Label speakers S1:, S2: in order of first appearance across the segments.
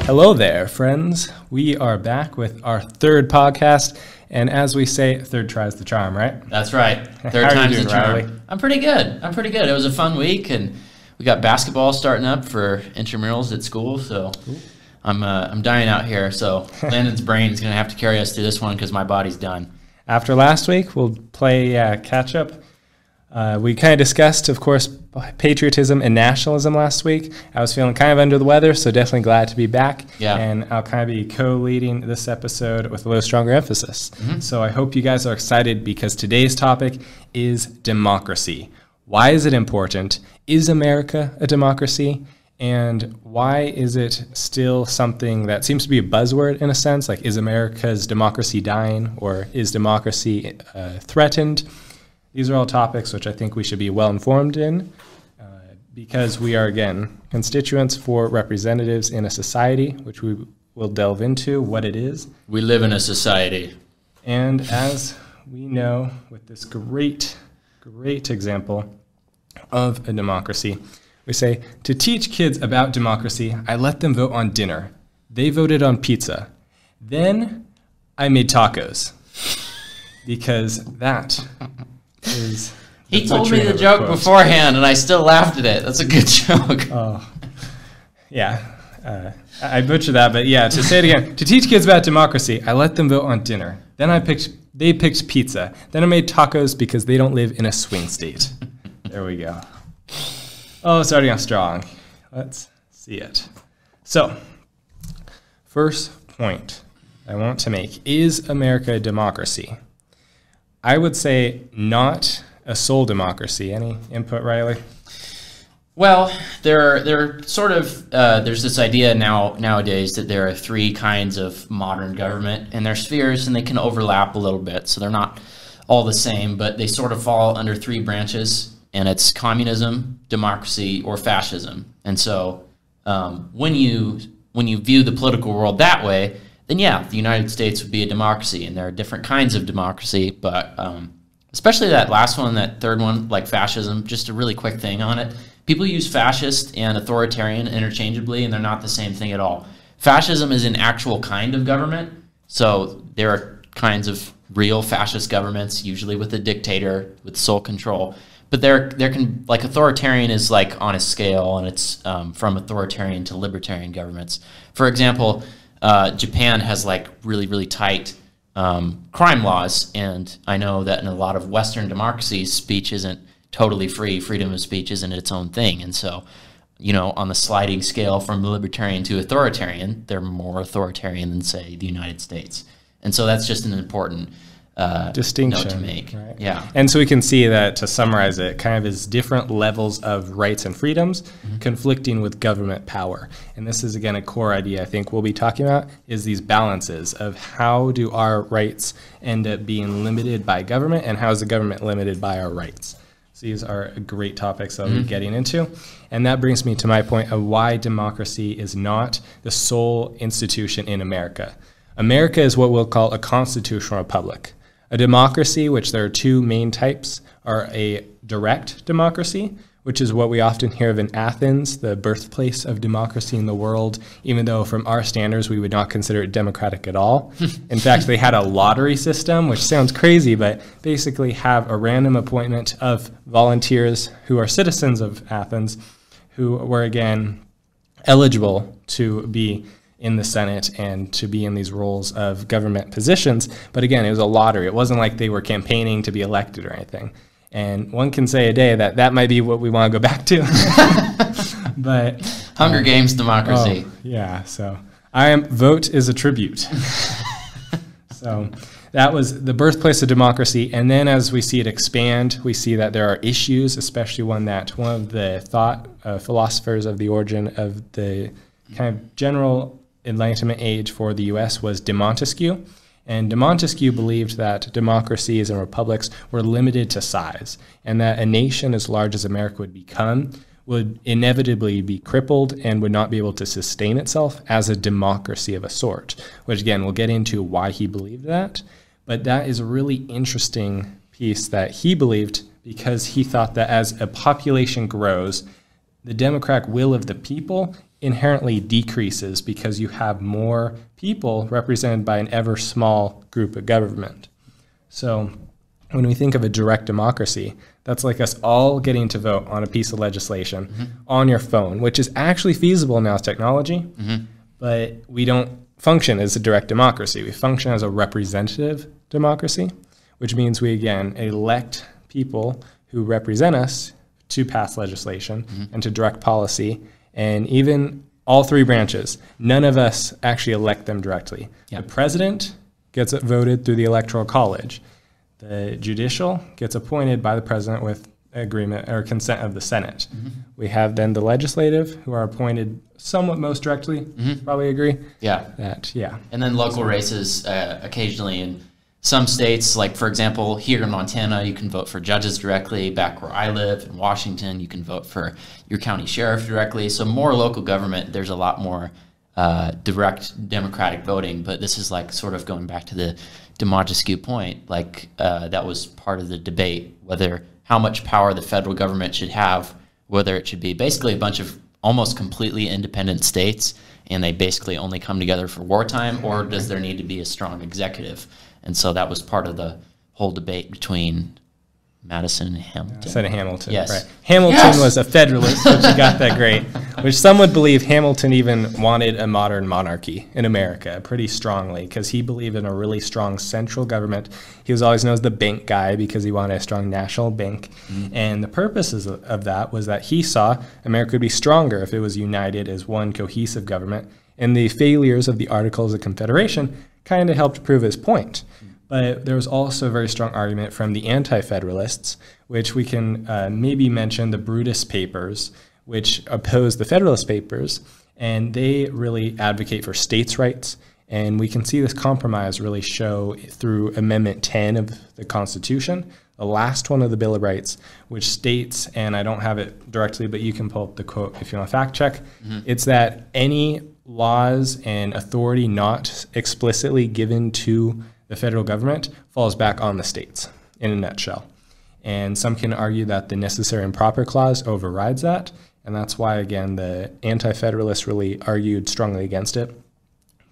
S1: Hello there, friends. We are back with our third podcast, and as we say, third tries the charm, right?
S2: That's right. Third time's the charm. Riley? I'm pretty good. It was a fun week, and we got basketball starting up for intramurals at school, so I'm dying out here. So Landon's brain is going to have to carry us through this one because my body's done.
S1: After last week, we'll play catch up. We kind of discussed, of course, patriotism and nationalism last week. I was feeling kind of under the weather, so definitely glad to be back.
S2: Yeah.
S1: And I'll kind of be co-leading this episode with a little stronger emphasis. Mm-hmm. So I hope you guys are excited because today's topic is democracy. Why is it important? Is America a democracy? And why is it still something that seems to be a buzzword in a sense? Like, is America's democracy dying, or is democracy threatened? These are all topics which I think we should be well informed in because we are, again, constituents for representatives in a society, which we will delve into what it is.
S2: We live in a society.
S1: And as we know, with this great example of a democracy, we say, to teach kids about democracy, I let them vote on dinner. They voted on pizza. Then I made tacos because that is...
S2: He told me the joke beforehand, and I still laughed at it. That's a good joke.
S1: Oh, yeah. I butchered that, but yeah, to say it again. To teach kids about democracy, I let them vote on dinner. Then they picked pizza. Then I made tacos because they don't live in a swing state. There we go. Oh, starting off strong. Let's see it. So, first point I want to make, is America a democracy? I would say not a sole democracy. Any input, Riley?
S2: Well, there's this idea nowadays that there are three kinds of modern government, and they're spheres, and they can overlap a little bit, so they're not all the same, but they sort of fall under three branches, and it's communism, democracy, or fascism. And so when you view the political world that way, then yeah, the United States would be a democracy, and there are different kinds of democracy, but especially that last one, that third one, like fascism, just a really quick thing on it. People use fascist and authoritarian interchangeably, and they're not the same thing at all. Fascism is an actual kind of government, so there are kinds of real fascist governments, usually with a dictator with sole control. But there can, like, authoritarian is like on a scale, and it's from authoritarian to libertarian governments. For example, Japan has like really tight crime laws, and I know that in a lot of Western democracies, speech isn't totally free. Freedom of speech isn't its own thing, and so, you know, on the sliding scale from libertarian to authoritarian, they're more authoritarian than, say, the United States, and so that's just an important distinction note to make.
S1: Right?
S2: Yeah.
S1: And so we can see that, to summarize it, kind of is different levels of rights and freedoms conflicting with government power. And this is, again, a core idea I think we'll be talking about, is these balances of how do our rights end up being limited by government, and how is the government limited by our rights. So these are great topics I'll be getting into. And that brings me to my point of why democracy is not the sole institution in America. America is what we'll call a constitutional republic. A democracy, which there are two main types, are a direct democracy, which is what we often hear of in Athens, the birthplace of democracy in the world, even though from our standards we would not consider it democratic at all. In fact, they had a lottery system, which sounds crazy, but basically have a random appointment of volunteers who are citizens of Athens, who were, again, eligible to be in the Senate and to be in these roles of government positions. But again, it was a lottery. It wasn't like they were campaigning to be elected or anything. And one can say a day that that might be what we want to go back to. But
S2: Hunger Games democracy.
S1: Oh, yeah, so vote is a tribute. So that was the birthplace of democracy. And then as we see it expand, we see that there are issues, especially one of the thought philosophers of the origin of the kind of general Enlightenment age for the U.S. was de Montesquieu. And de Montesquieu believed that democracies and republics were limited to size, and that a nation as large as America would become would inevitably be crippled and would not be able to sustain itself as a democracy of a sort, which, again, we'll get into why he believed that. But that is a really interesting piece that he believed, because he thought that as a population grows, the democratic will of the people inherently decreases because you have more people represented by an ever small group of government. So when we think of a direct democracy, that's like us all getting to vote on a piece of legislation on your phone, which is actually feasible now with technology, but we don't function as a direct democracy. We function as a representative democracy, which means we, again, elect people who represent us to pass legislation and to direct policy. And even all three branches, none of us actually elect them directly. The president gets it voted through the Electoral College. The judicial gets appointed by the president with agreement or consent of the Senate. We have then the legislative, who are appointed somewhat most directly. Probably agree. And
S2: then local races occasionally in some states, like for example, here in Montana, you can vote for judges directly. Back where I live in Washington, you can vote for your county sheriff directly. So more local government, there's a lot more direct democratic voting. But this is like sort of going back to the de Montesquieu point, like that was part of the debate, whether how much power the federal government should have, whether it should be basically a bunch of almost completely independent states and they basically only come together for wartime, or does there need to be a strong executive? And so that was part of the whole debate between Madison and Hamilton.
S1: Instead of Hamilton,
S2: yes.
S1: Right. Hamilton was a Federalist, which you got that great, which some would believe Hamilton even wanted a modern monarchy in America pretty strongly because he believed in a really strong central government. He was always known as the bank guy because he wanted a strong national bank. And the purposes of that was that he saw America would be stronger if it was united as one cohesive government. And the failures of the Articles of Confederation kind of helped prove his point. But there was also a very strong argument from the Anti-Federalists, which we can maybe mention the Brutus Papers, which oppose the Federalist Papers, and they really advocate for states' rights. And we can see this compromise really show through Amendment 10 of the Constitution, the last one of the Bill of Rights, which states, and I don't have it directly, but you can pull up the quote if you want to fact check, it's that any laws and authority not explicitly given to the federal government falls back on the states in a nutshell. And some can argue that the necessary and proper clause overrides that. And that's why, again, the Anti-Federalists really argued strongly against it.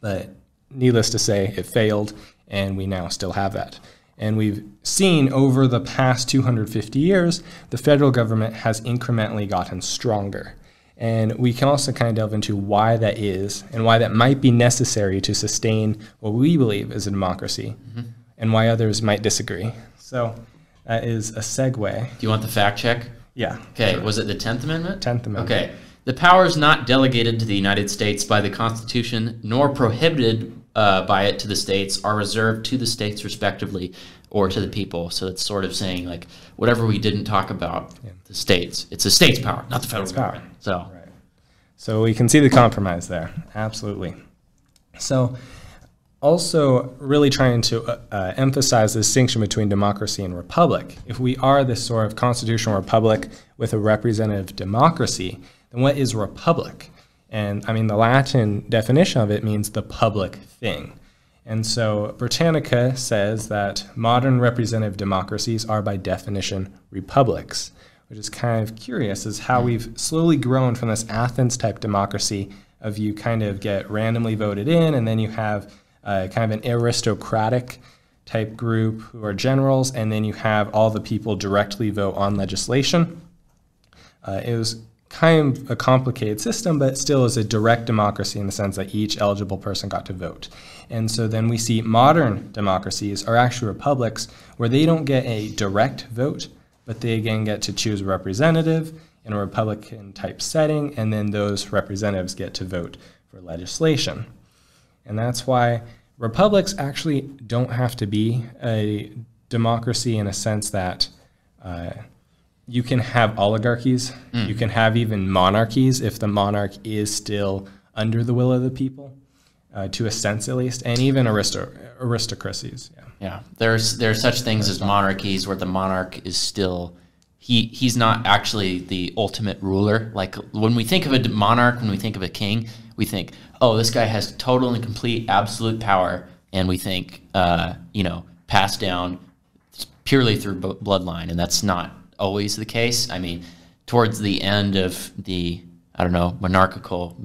S1: But needless to say, it failed, and we now still have that. And we've seen over the past 250 years, the federal government has incrementally gotten stronger. And we can also kind of delve into why that is and why that might be necessary to sustain what we believe is a democracy and why others might disagree. So that is a segue.
S2: Do you want the fact check?
S1: Yeah.
S2: Okay,
S1: sure.
S2: Was it the 10th Amendment?
S1: 10th Amendment.
S2: Okay. The powers not delegated to the United States by the Constitution nor prohibited by it to the states are reserved to the states respectively or to the people. So it's sort of saying, like, whatever we didn't talk about, the states, it's the state's power, not the federal government. So.
S1: Right. So we can see the compromise there. Absolutely. So also really trying to emphasize the distinction between democracy and republic. If we are this sort of constitutional republic with a representative democracy, then what is republic? And I mean, the Latin definition of it means the public thing. And so Britannica says that modern representative democracies are by definition republics, which is kind of curious, is how we've slowly grown from this Athens-type democracy of you kind of get randomly voted in, and then you have kind of an aristocratic type group who are generals, and then you have all the people directly vote on legislation. It was kind of a complicated system, but still is a direct democracy in the sense that each eligible person got to vote. And so then we see modern democracies are actually republics where they don't get a direct vote, but they again get to choose a representative in a Republican type setting, and then those representatives get to vote for legislation. And that's why republics actually don't have to be a democracy in a sense that you can have oligarchies, you can have even monarchies if the monarch is still under the will of the people, to a sense at least, and even aristocracies.
S2: Yeah, there's such things as monarchies where the monarch is still, he's not actually the ultimate ruler. Like when we think of a monarch, when we think of a king, we think, oh, this guy has total and complete absolute power, and we think, passed down purely through bloodline, and that's not always the case. I mean, towards the end of the I don't know, monarchical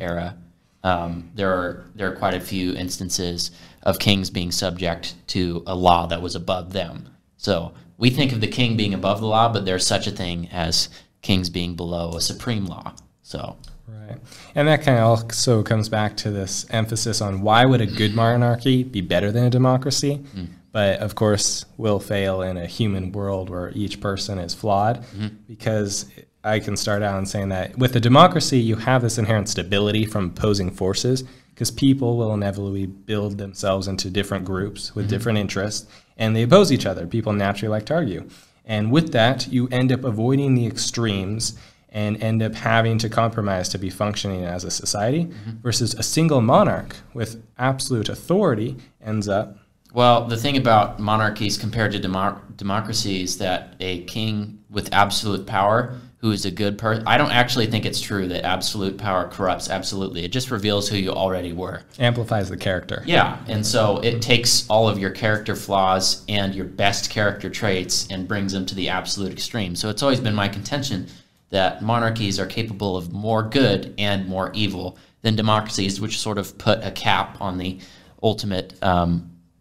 S2: era, there are quite a few instances of kings being subject to a law that was above them. So we think of the king being above the law, but there's such a thing as kings being below a supreme law. So
S1: right. And that kind of also comes back to this emphasis on why would a good monarchy be better than a democracy? But of course will fail in a human world where each person is flawed, because I can start out in saying that with a democracy, you have this inherent stability from opposing forces, because people will inevitably build themselves into different groups with different interests, and they oppose each other. People naturally like to argue. And with that, you end up avoiding the extremes and end up having to compromise to be functioning as a society, versus a single monarch with absolute authority ends up.
S2: Well, the thing about monarchies compared to democracy is that a king with absolute power who is a good person, I don't actually think it's true that absolute power corrupts absolutely. It just reveals who you already were.
S1: Amplifies the character.
S2: Yeah, and so it takes all of your character flaws and your best character traits and brings them to the absolute extreme. So it's always been my contention that monarchies are capable of more good and more evil than democracies, which sort of put a cap on the ultimate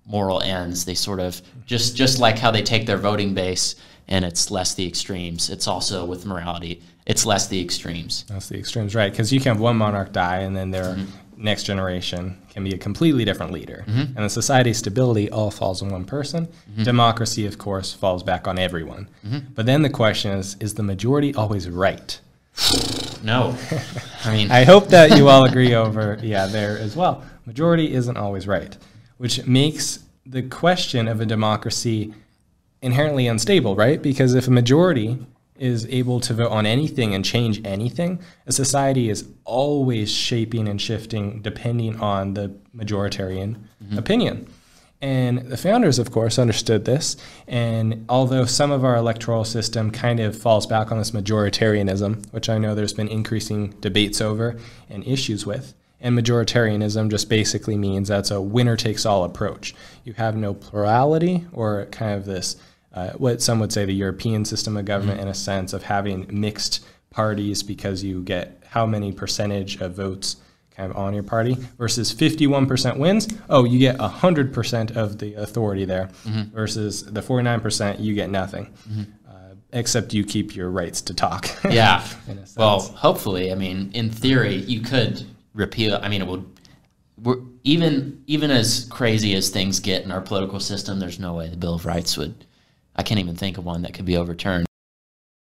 S2: moral ends. They sort of, just like how they take their voting base and it's less the extremes, it's also with morality, it's less the extremes.
S1: That's the extremes, right? Because you can have one monarch die and then their next generation can be a completely different leader. And the society's stability all falls on one person. Democracy, of course, falls back on everyone. But then the question is the majority always right?
S2: No. I mean,
S1: I hope that you all agree over, there as well. Majority isn't always right, which makes the question of a democracy inherently unstable, right? Because if a majority is able to vote on anything and change anything, a society is always shaping and shifting depending on the majoritarian opinion. And the founders, of course, understood this. And although some of our electoral system kind of falls back on this majoritarianism, which I know there's been increasing debates over and issues with, and majoritarianism just basically means that's a winner-takes-all approach. You have no plurality, or kind of this, what some would say the European system of government, in a sense of having mixed parties because you get how many percentage of votes kind of on your party, versus 51% wins. Oh, you get 100% of the authority there, versus the 49% you get nothing. Except you keep your rights to talk.
S2: Yeah. Well, hopefully, I mean, in theory, you could repeal. I mean, it would. Even as crazy as things get in our political system, there's no way the Bill of Rights would. I can't even think of one that could be overturned.